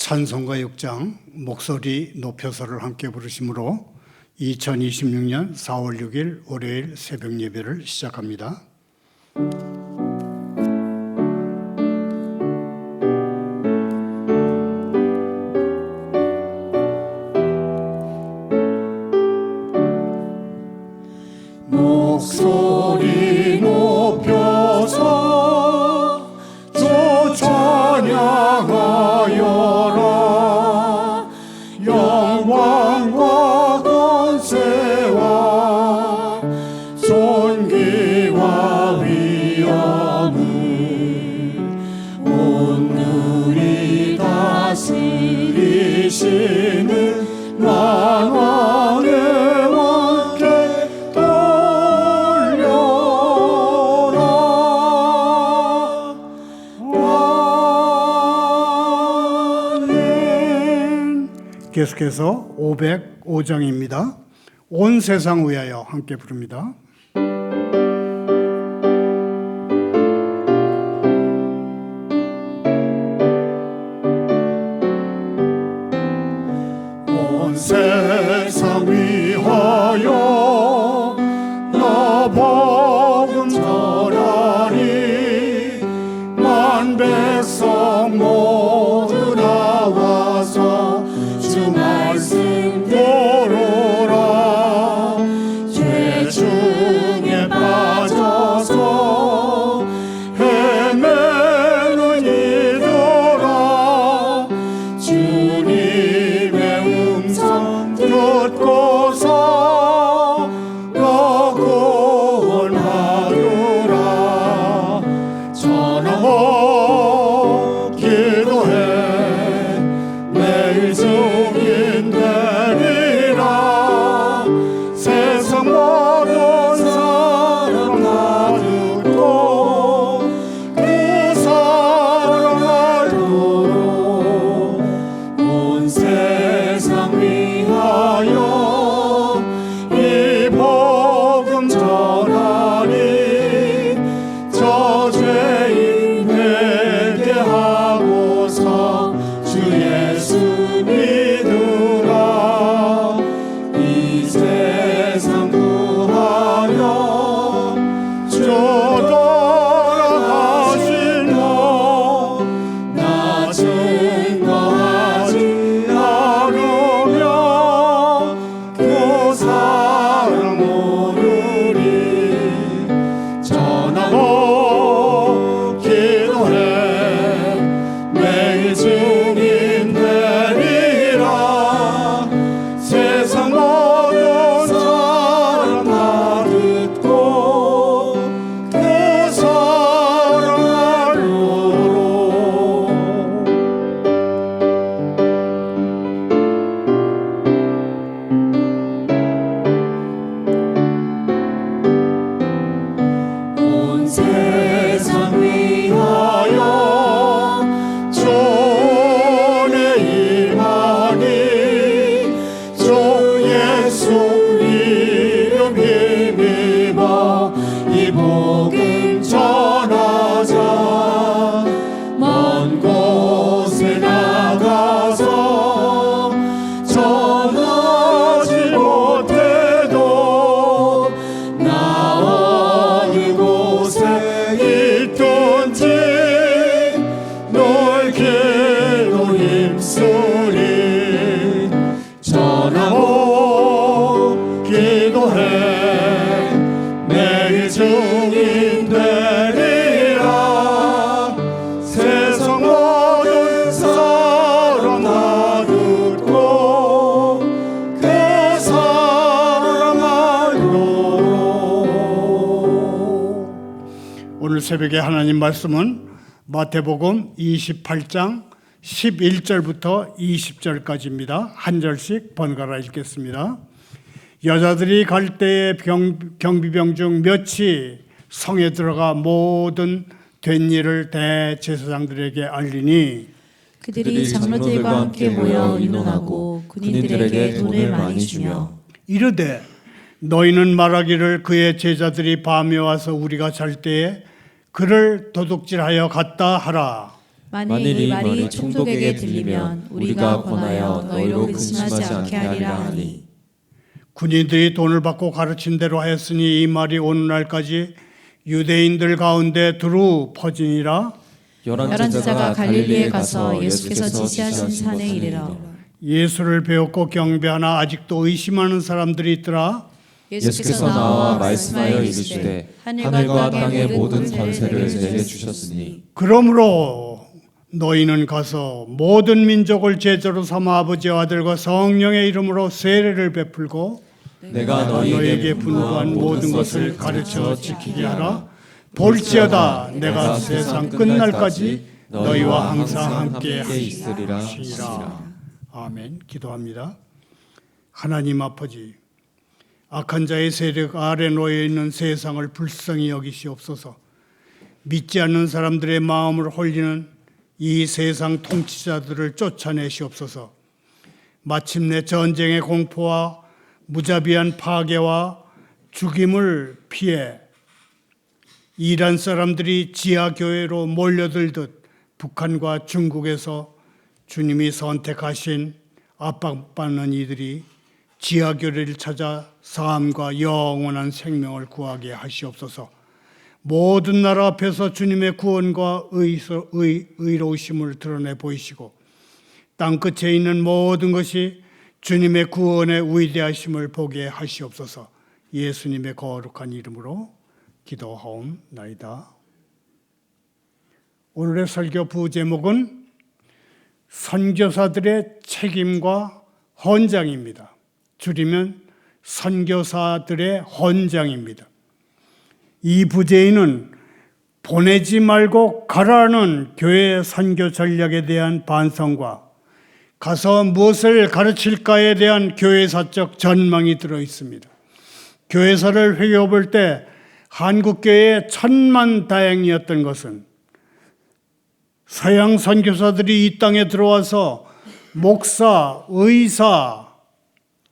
찬송가 6장 목소리 높여서를 함께 부르심으로 2026년 4월 6일 월요일 새벽 예배를 시작합니다. 목소리 높여서 주 찬양하여라. 영광과 권세와 존귀와 위엄을 온누리 다스리시는 만왕의 왕께 계속해서 505장입니다. 온 세상 위하여 함께 부릅니다. 온 세상 위하여 나 복음 전하리. 만 백성 모두 나와서 주 말씀 들으라. 죄 중에 빠져서 헤매는 이들아, 주님의 음성 듣고서 너 구원하리라. 전하고 기도해 매일 증인 되리라. 세상 모든 사람 다 듣고 그 사랑을 도로 온 세상 위하여 이 복음 전하리. 저 죄인 회개하고서 주 예수 믿으라. 이 세상 구하려 주 돌아가신 너 나 증거하지 않으며 그 사랑 오르리. 전하고 기도해 매일 증인 되리라. 세상 모든 사람 다 듣고 그 사랑을 도로 온 세상 위하여 주의 임하니. 주 예수 이름 힘입어 이 복음 전하자. 먼 곳에 나가서 전하지 못해도 나 어느 곳에 있든지 널 기도 힘쓰리. 전하고 기도해 매일 증인 되리라. 세상 모든 사람 다 듣고 그 사랑을 도로. 오늘 새벽에 하나님 말씀은 마태복음 28장 11절부터 20절까지입니다. 한 절씩 번갈아 읽겠습니다. 여자들이 갈 때에 경비병 중 몇이 성에 들어가 모든 된 일을 대제사장들에게 알리니 그들이 장로들과 함께 모여 의논하고 군인들에게 돈을 많이 주며 이르되 너희는 말하기를 그의 제자들이 밤에 와서 우리가 잘 때에 그를 도둑질하여 갔다 하라. 만일 이 말이 총독에게 들리면 우리가 권하여 너희로 근심하지 않게 하리라 하니 군인들이 돈을 받고 가르친 대로 하였으니 이 말이 오늘날까지 유대인들 가운데 두루 퍼지니라. 열한 제자가 갈릴리에 가서 예수께서 지시하신 산에 이르러 예수를 배웠고 경배하나 아직도 의심하는 사람들이 있더라. 예수께서 나와 말씀하여 이르시되 하늘과 땅의 모든 권세를 내게 주셨으니 그러므로 너희는 가서 모든 민족을 제자로 삼아 아버지와 아들과 성령의 이름으로 세례를 베풀고 내가 너희에게 분부한 모든 것을 가르쳐 지키게 하라. 볼지어다 내가 세상 끝날까지 너희와 항상 함께 있으리라 하시리라. 아멘. 기도합니다. 하나님 아버지, 악한 자의 세력 아래 놓여 있는 세상을 불쌍히 여기시옵소서. 믿지 않는 사람들의 마음을 홀리는 이 세상 통치자들을 쫓아내시옵소서. 마침내 전쟁의 공포와 무자비한 파괴와 죽임을 피해 이란 사람들이 지하교회로 몰려들듯 북한과 중국에서 주님이 선택하신 압박받는 이들이 지하교회를 찾아 삶과 영원한 생명을 구하게 하시옵소서. 모든 나라 앞에서 주님의 구원과 의로우심을 드러내 보이시고 땅끝에 있는 모든 것이 주님의 구원의 위대하심을 보게 하시옵소서. 예수님의 거룩한 이름으로 기도하옵나이다. 오늘의 설교 부제목은 선교사들의 책임과 헌장입니다. 줄이면 선교사들의 헌장입니다. 이 부제에는 보내지 말고 가라는 교회 선교 전략에 대한 반성과 가서 무엇을 가르칠까에 대한 교회사적 전망이 들어 있습니다. 교회사를 회귀해볼 때 한국교회의 천만다행이었던 것은 서양 선교사들이 이 땅에 들어와서 목사, 의사,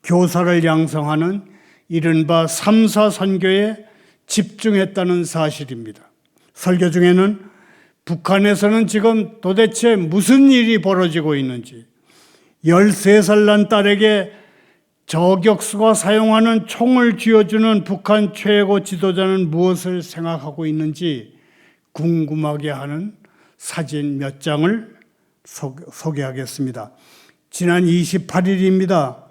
교사를 양성하는 이른바 3사 선교에 집중했다는 사실입니다. 설교 중에는 북한에서는 지금 도대체 무슨 일이 벌어지고 있는지, 13살 난 딸에게 저격수가 사용하는 총을 쥐어주는 북한 최고 지도자는 무엇을 생각하고 있는지 궁금하게 하는 사진 몇 장을 소개하겠습니다. 지난 28일입니다.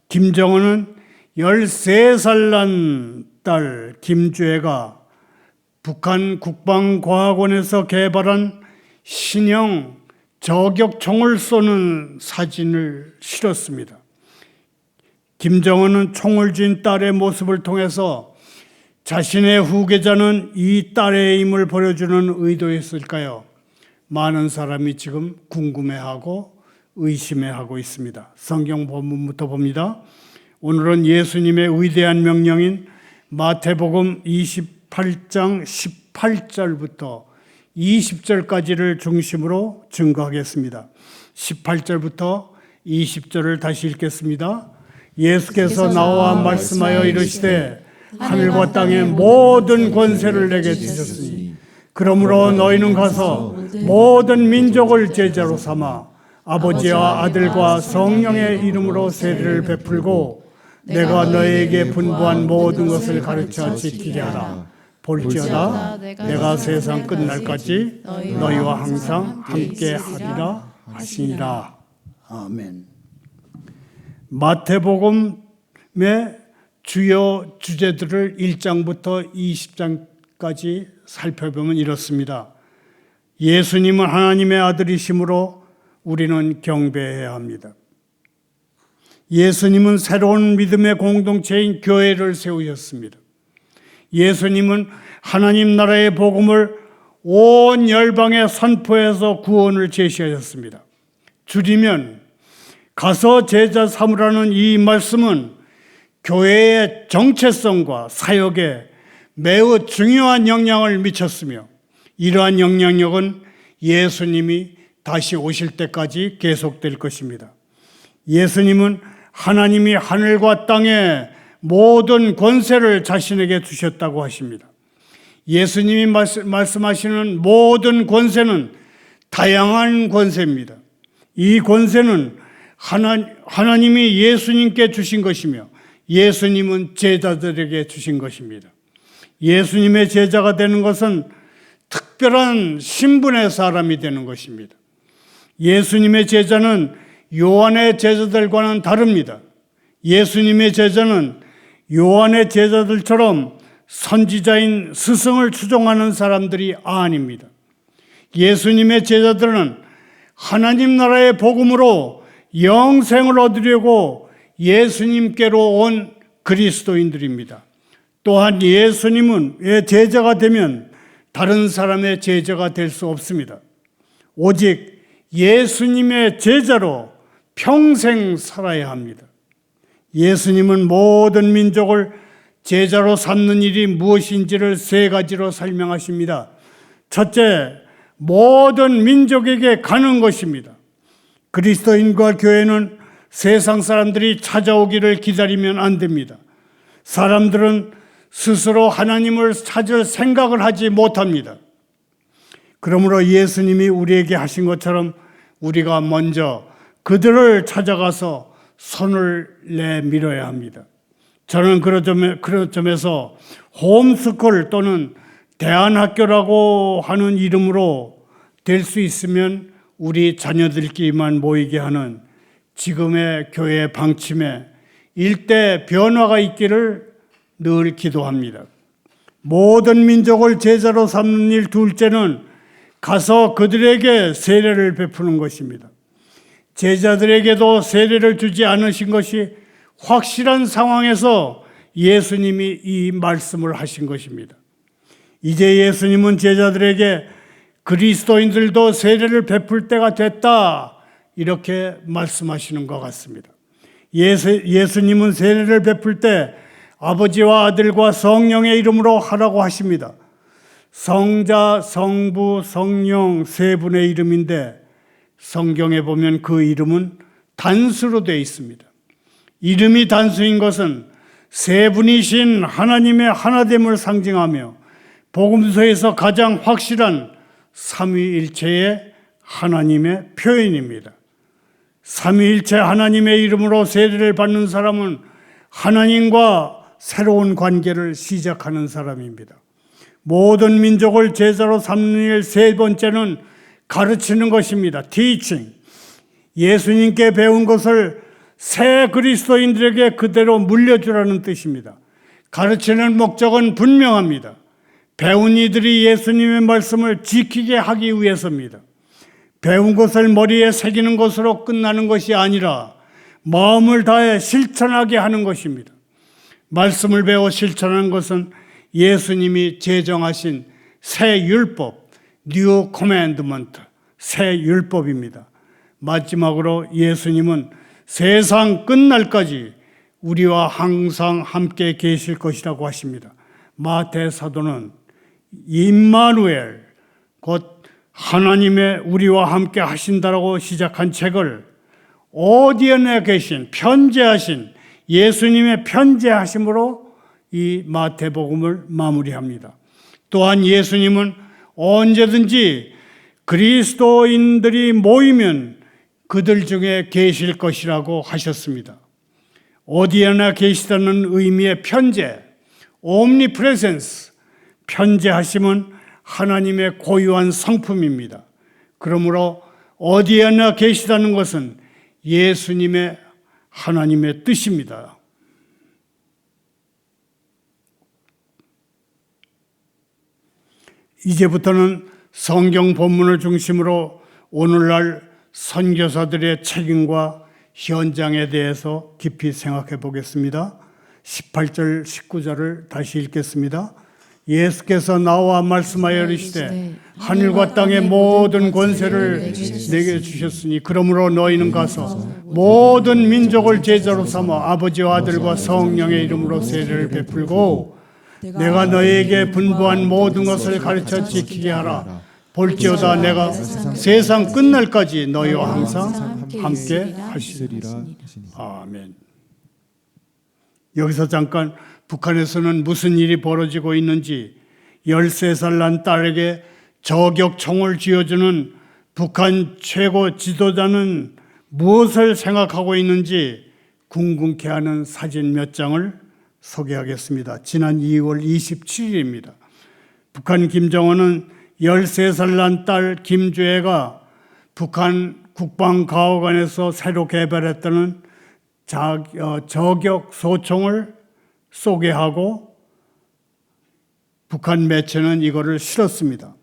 김정은은 13살 난 딸 김주애가 북한 국방과학원에서 개발한 신형 저격총을 쏘는 사진을 실었습니다. 김정은은 총을 쥔 딸의 모습을 통해서 자신의 후계자는 이 딸의 힘을 보여주는 의도였을까요? 많은 사람이 지금 궁금해하고 의심해하고 있습니다. 성경 본문부터 봅니다. 오늘은 예수님의 위대한 명령인 마태복음 28장 18절부터 20절까지를 중심으로 증거하겠습니다. 18절부터 20절을 다시 읽겠습니다. 예수께서 나와 말씀하여 이르시되 하늘과 땅의 모든 권세를 내게 주셨으니 그러므로 너희는 가서 모든 민족을 제자로 삼아 아버지와 아들과 성령의 이름으로 세례를 베풀고 내가 너희에게 분부한 모든 것을 가르쳐 지키게 하라. 볼지어다 내가 세상 끝날까지 너희와 항상 함께 하리라 하시니라. 아멘. 마태복음의 주요 주제들을 1장부터 20장까지 살펴보면 이렇습니다. 예수님은 하나님의 아들이심으로 우리는 경배해야 합니다. 예수님은 새로운 믿음의 공동체인 교회를 세우셨습니다. 예수님은 하나님 나라의 복음을 온 열방에 선포해서 구원을 제시하셨습니다. 줄이면 가서 제자 삼으라는 이 말씀은 교회의 정체성과 사역에 매우 중요한 영향을 미쳤으며 이러한 영향력은 예수님이 다시 오실 때까지 계속될 것입니다. 예수님은 하나님이 하늘과 땅의 모든 권세를 자신에게 주셨다고 하십니다. 예수님이 말씀하시는 모든 권세는 다양한 권세입니다. 이 권세는 하나님이 예수님께 주신 것이며 예수님은 제자들에게 주신 것입니다. 예수님의 제자가 되는 것은 특별한 신분의 사람이 되는 것입니다. 예수님의 제자는 요한의 제자들과는 다릅니다. 예수님의 제자는 요한의 제자들처럼 선지자인 스승을 추종하는 사람들이 아닙니다. 예수님의 제자들은 하나님 나라의 복음으로 영생을 얻으려고 예수님께로 온 그리스도인들입니다. 또한 예수님의 제자가 되면 다른 사람의 제자가 될 수 없습니다. 오직 예수님의 제자로 평생 살아야 합니다. 예수님은 모든 민족을 제자로 삼는 일이 무엇인지를 세 가지로 설명하십니다. 첫째, 모든 민족에게 가는 것입니다. 그리스도인과 교회는 세상 사람들이 찾아오기를 기다리면 안 됩니다. 사람들은 스스로 하나님을 찾을 생각을 하지 못합니다. 그러므로 예수님이 우리에게 하신 것처럼 우리가 먼저 그들을 찾아가서 손을 내밀어야 합니다. 저는 그런 점에서 홈스쿨 또는 대안학교라고 하는 이름으로 될 수 있으면 우리 자녀들끼리만 모이게 하는 지금의 교회 방침에 일대 변화가 있기를 늘 기도합니다. 모든 민족을 제자로 삼는 일 둘째는 가서 그들에게 세례를 베푸는 것입니다. 제자들에게도 세례를 주지 않으신 것이 확실한 상황에서 예수님이 이 말씀을 하신 것입니다. 이제 예수님은 제자들에게 그리스도인들도 세례를 베풀 때가 됐다 이렇게 말씀하시는 것 같습니다. 예수님은 세례를 베풀 때 아버지와 아들과 성령의 이름으로 하라고 하십니다. 성자, 성부, 성령 세 분의 이름인데 성경에 보면 그 이름은 단수로 되어 있습니다. 이름이 단수인 것은 세 분이신 하나님의 하나됨을 상징하며 복음서에서 가장 확실한 삼위일체의 하나님의 표현입니다. 삼위일체 하나님의 이름으로 세례를 받는 사람은 하나님과 새로운 관계를 시작하는 사람입니다. 모든 민족을 제자로 삼는 일 세 번째는 가르치는 것입니다. teaching. 예수님께 배운 것을 새 그리스도인들에게 그대로 물려주라는 뜻입니다. 가르치는 목적은 분명합니다. 배운 이들이 예수님의 말씀을 지키게 하기 위해서입니다. 배운 것을 머리에 새기는 것으로 끝나는 것이 아니라 마음을 다해 실천하게 하는 것입니다. 말씀을 배워 실천하는 것은 예수님이 제정하신 새 율법, New Commandment, 새 율법입니다. 마지막으로 예수님은 세상 끝날까지 우리와 항상 함께 계실 것이라고 하십니다. 마태 사도는 임마누엘, 곧 하나님의 우리와 함께 하신다라고 시작한 책을 어디에나 계신 편재하신 예수님의 편재하심으로 이 마태복음을 마무리합니다. 또한 예수님은 언제든지 그리스도인들이 모이면 그들 중에 계실 것이라고 하셨습니다. 어디에나 계시다는 의미의 편재, omnipresence, 편재하심은 하나님의 고유한 성품입니다. 그러므로 어디에나 계시다는 것은 예수님의 하나님의 뜻입니다. 이제부터는 성경 본문을 중심으로 오늘날 선교사들의 책임과 현장에 대해서 깊이 생각해 보겠습니다. 18절, 19절을 다시 읽겠습니다. 예수께서 나와 말씀하여 이르시되 하늘과 땅의 모든 권세를 내게 주셨으니 그러므로 너희는 가서 모든 민족을 제자로 삼아 아버지와 아들과 성령의 이름으로 세례를 베풀고 내가 너희에게 분부한 모든 것을 가르쳐 지키게 하라. 볼지어다 내가 세상 끝날까지 너희와 항상 함께 하시리라. 아멘. 여기서 잠깐 북한에서는 무슨 일이 벌어지고 있는지 13살 난 딸에게 저격총을 쥐어주는 북한 최고 지도자는 무엇을 생각하고 있는지 궁금케 하는 사진 몇 장을 소개하겠습니다. 지난 2월 27일입니다. 북한 김정은은 13살 난 딸 김주애가 북한 국방가호관에서 새로 개발했다는 저격 소총을 소개하고 북한 매체는 이거를 실었습니다.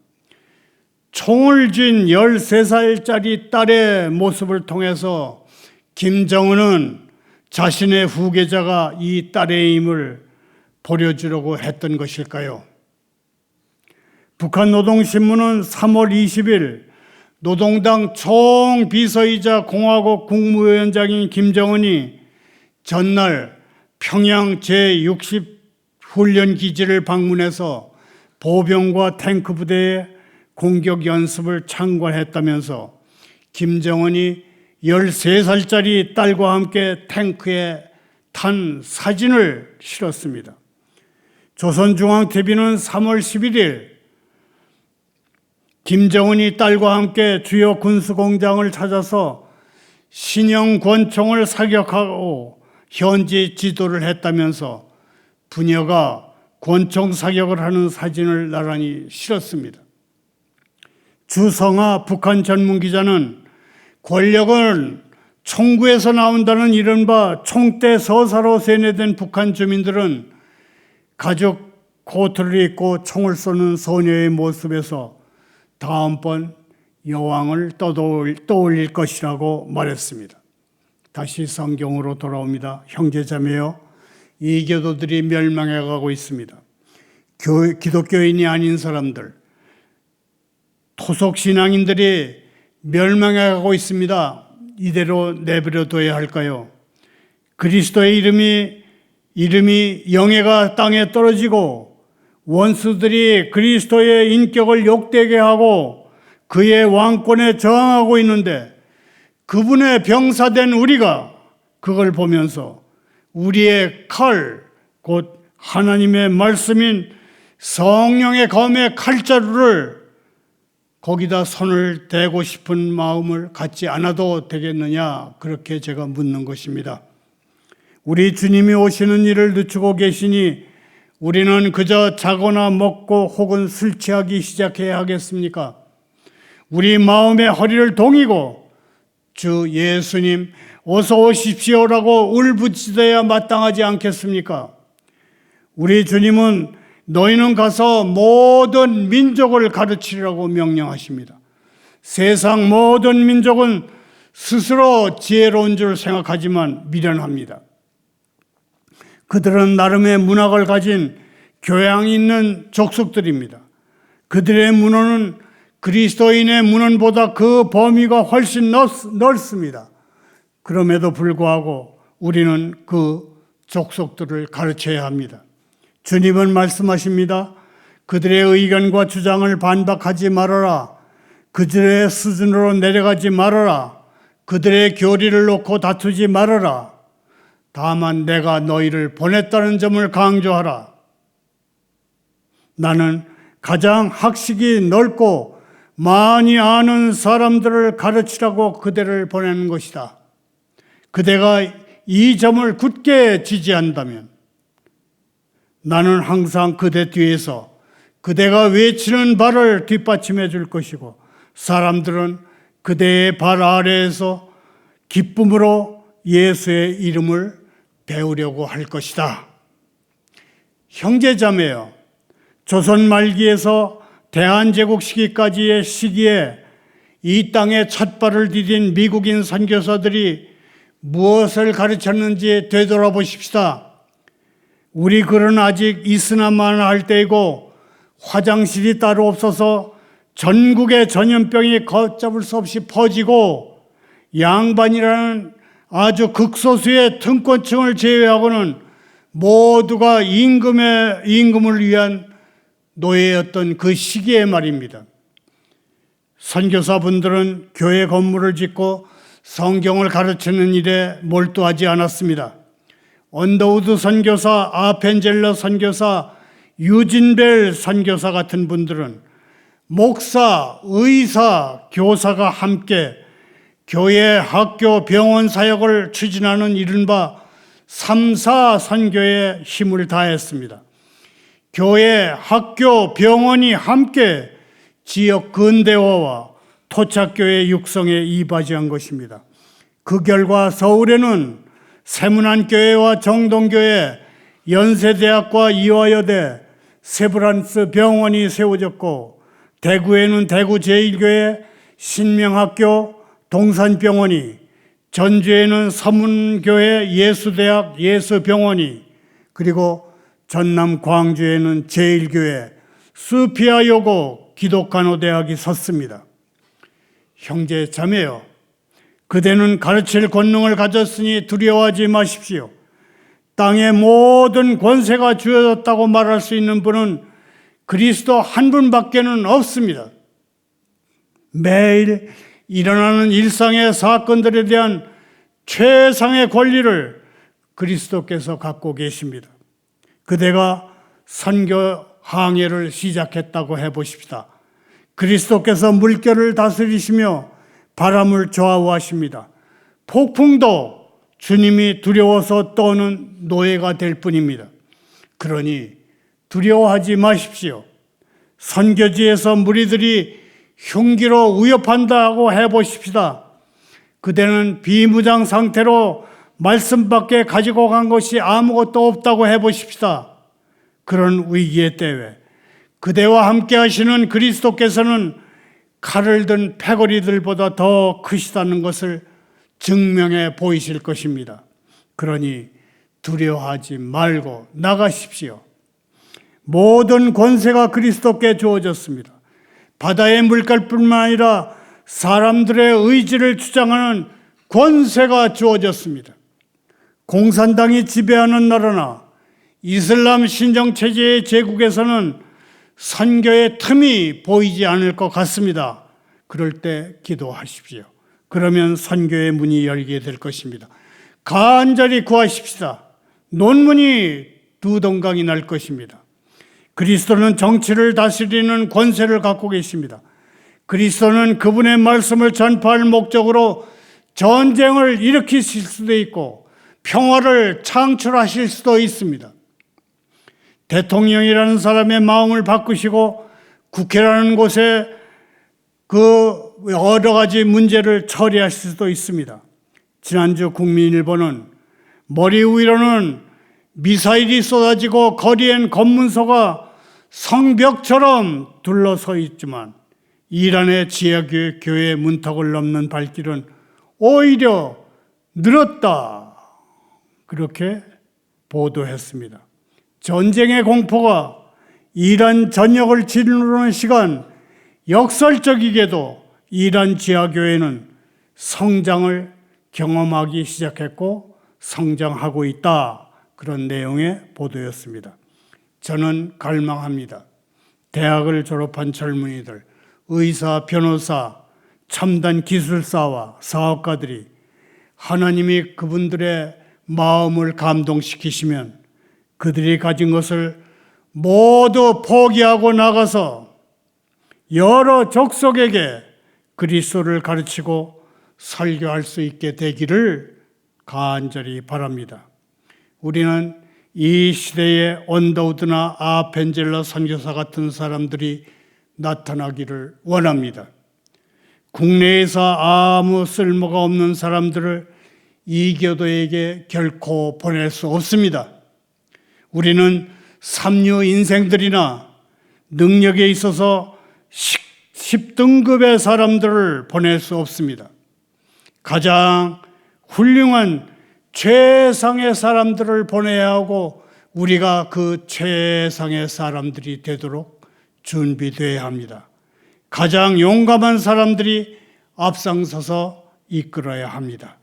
총을 쥔 13살짜리 딸의 모습을 통해서 김정은은 자신의 후계자가 이 딸의 힘을 보여주려고 했던 것일까요? 북한 노동신문은 3월 20일 노동당 총비서이자 공화국 국무위원장인 김정은이 전날 평양 제60 훈련기지를 방문해서 보병과 탱크 부대의 공격 연습을 참관했다면서 김정은이 13살짜리 딸과 함께 탱크에 탄 사진을 실었습니다. 조선중앙TV는 3월 11일 김정은이 딸과 함께 주요 군수공장을 찾아서 신형 권총을 사격하고 현지 지도를 했다면서 부녀가 권총 사격을 하는 사진을 나란히 실었습니다. 주성아 북한 전문기자는 권력은 총구에서 나온다는 이른바 총대 서사로 세뇌된 북한 주민들은 가죽 코트를 입고 총을 쏘는 소녀의 모습에서 다음번 여왕을 떠올릴 것이라고 말했습니다. 다시 성경으로 돌아옵니다. 형제자매여, 이교도들이 멸망해가고 있습니다. 기독교인이 아닌 사람들, 토속신앙인들이 멸망해가고 있습니다. 이대로 내버려둬야 할까요? 그리스도의 이름이 영예가 땅에 떨어지고 원수들이 그리스도의 인격을 욕되게 하고 그의 왕권에 저항하고 있는데 그분의 병사된 우리가 그걸 보면서 우리의 칼, 곧 하나님의 말씀인 성령의 검의 칼자루를 거기다 손을 대고 싶은 마음을 갖지 않아도 되겠느냐, 그렇게 제가 묻는 것입니다. 우리 주님이 오시는 일을 늦추고 계시니 우리는 그저 자거나 먹고 혹은 술 취하기 시작해야 하겠습니까? 우리 마음의 허리를 동이고 주 예수님 어서 오십시오라고 울부짖어야 마땅하지 않겠습니까? 우리 주님은 너희는 가서 모든 민족을 가르치라고 명령하십니다. 세상 모든 민족은 스스로 지혜로운 줄 생각하지만 미련합니다. 그들은 나름의 문학을 가진 교양 있는 족속들입니다. 그들의 문헌은 그리스도인의 문헌보다 그 범위가 훨씬 넓습니다. 그럼에도 불구하고 우리는 그 족속들을 가르쳐야 합니다. 주님은 말씀하십니다. 그들의 의견과 주장을 반박하지 말아라. 그들의 수준으로 내려가지 말아라. 그들의 교리를 놓고 다투지 말아라. 다만 내가 너희를 보냈다는 점을 강조하라. 나는 가장 학식이 넓고 많이 아는 사람들을 가르치라고 그대를 보내는 것이다. 그대가 이 점을 굳게 지지한다면 나는 항상 그대 뒤에서 그대가 외치는 바를 뒷받침해 줄 것이고 사람들은 그대의 발 아래에서 기쁨으로 예수의 이름을 배우려고 할 것이다. 형제자매여, 조선 말기에서 대한제국 시기까지의 시기에 이 땅에 첫 발을 디딘 미국인 선교사들이 무엇을 가르쳤는지 되돌아보십시다. 우리 글은 아직 있으나만 할 때이고 화장실이 따로 없어서 전국에 전염병이 걷잡을 수 없이 퍼지고 양반이라는 아주 극소수의 등권층을 제외하고는 모두가 임금을 위한 노예였던 그 시기의 말입니다. 선교사분들은 교회 건물을 짓고 성경을 가르치는 일에 몰두하지 않았습니다. 언더우드 선교사, 아펜젤러 선교사, 유진벨 선교사 같은 분들은 목사, 의사, 교사가 함께 교회, 학교, 병원 사역을 추진하는 이른바 3사 선교에 힘을 다했습니다. 교회, 학교, 병원이 함께 지역 근대화와 토착교회 육성에 이바지한 것입니다. 그 결과 서울에는 세문안교회와 정동교회, 연세대학과 이화여대, 세브란스 병원이 세워졌고, 대구에는 대구제일교회, 신명학교, 동산병원이, 전주에는 서문교회, 예수대학, 예수병원이, 그리고 전남 광주에는 제일교회, 수피아여고, 기독간호대학이 섰습니다. 형제 자매여, 그대는 가르칠 권능을 가졌으니 두려워하지 마십시오. 땅의 모든 권세가 주어졌다고 말할 수 있는 분은 그리스도 한 분밖에는 없습니다. 매일 일어나는 일상의 사건들에 대한 최상의 권리를 그리스도께서 갖고 계십니다. 그대가 선교 항해를 시작했다고 해보십시다. 그리스도께서 물결을 다스리시며 바람을 좌우하십니다. 폭풍도 주님이 두려워서 떠오는 노예가 될 뿐입니다. 그러니 두려워하지 마십시오. 선교지에서 무리들이 흉기로 위협한다고 해보십시다. 그대는 비무장 상태로 말씀밖에 가지고 간 것이 아무것도 없다고 해보십시다. 그런 위기의 때에 그대와 함께 하시는 그리스도께서는 칼을 든 패거리들보다 더 크시다는 것을 증명해 보이실 것입니다. 그러니 두려워하지 말고 나가십시오. 모든 권세가 그리스도께 주어졌습니다. 바다의 물결뿐만 아니라 사람들의 의지를 주장하는 권세가 주어졌습니다. 공산당이 지배하는 나라나 이슬람 신정체제의 제국에서는 선교의 틈이 보이지 않을 것 같습니다. 그럴 때 기도하십시오. 그러면 선교의 문이 열리게 될 것입니다. 간절히 구하십시다. 논문이 두 동강이 날 것입니다. 그리스도는 정치를 다스리는 권세를 갖고 계십니다. 그리스도는 그분의 말씀을 전파할 목적으로 전쟁을 일으키실 수도 있고 평화를 창출하실 수도 있습니다. 대통령이라는 사람의 마음을 바꾸시고 국회라는 곳에 그 여러 가지 문제를 처리하실 수도 있습니다. 지난주 국민일보는 머리 위로는 미사일이 쏟아지고 거리엔 검문소가 성벽처럼 둘러서 있지만 이란의 지하교회 문턱을 넘는 발길은 오히려 늘었다. 그렇게 보도했습니다. 전쟁의 공포가 이란 전역을 짓누르는 시간, 역설적이게도 이란 지하교회는 성장을 경험하기 시작했고 성장하고 있다. 그런 내용의 보도였습니다. 저는 갈망합니다. 대학을 졸업한 젊은이들, 의사, 변호사, 첨단 기술사와 사업가들이 하나님이 그분들의 마음을 감동시키시면 그들이 가진 것을 모두 포기하고 나가서 여러 족속에게 그리스도를 가르치고 설교할 수 있게 되기를 간절히 바랍니다. 우리는 이 시대에 언더우드나 아펜젤러 선교사 같은 사람들이 나타나기를 원합니다. 국내에서 아무 쓸모가 없는 사람들을 이교도에게 결코 보낼 수 없습니다. 우리는 삼류 인생들이나 능력에 있어서 10등급의 사람들을 보낼 수 없습니다. 가장 훌륭한 최상의 사람들을 보내야 하고 우리가 그 최상의 사람들이 되도록 준비되어야 합니다. 가장 용감한 사람들이 앞장서서 이끌어야 합니다.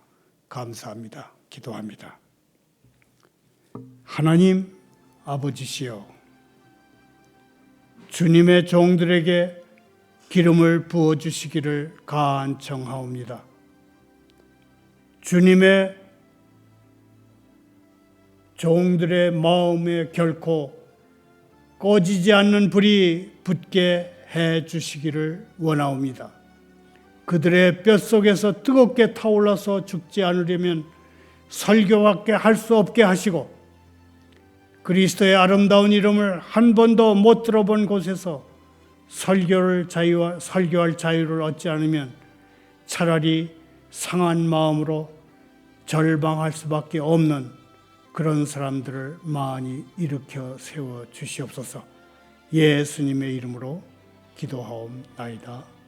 감사합니다. 기도합니다. 하나님 아버지시여, 주님의 종들에게 기름을 부어주시기를 간청하옵니다. 주님의 종들의 마음에 결코 꺼지지 않는 불이 붙게 해 주시기를 원하옵니다. 그들의 뼛속에서 뜨겁게 타올라서 죽지 않으려면 설교밖에 할 수 없게 하시고, 그리스도의 아름다운 이름을 한 번도 못 들어본 곳에서 설교할 자유를 얻지 않으면 차라리 상한 마음으로 절망할 수밖에 없는 그런 사람들을 많이 일으켜 세워 주시옵소서. 예수님의 이름으로 기도하옵나이다.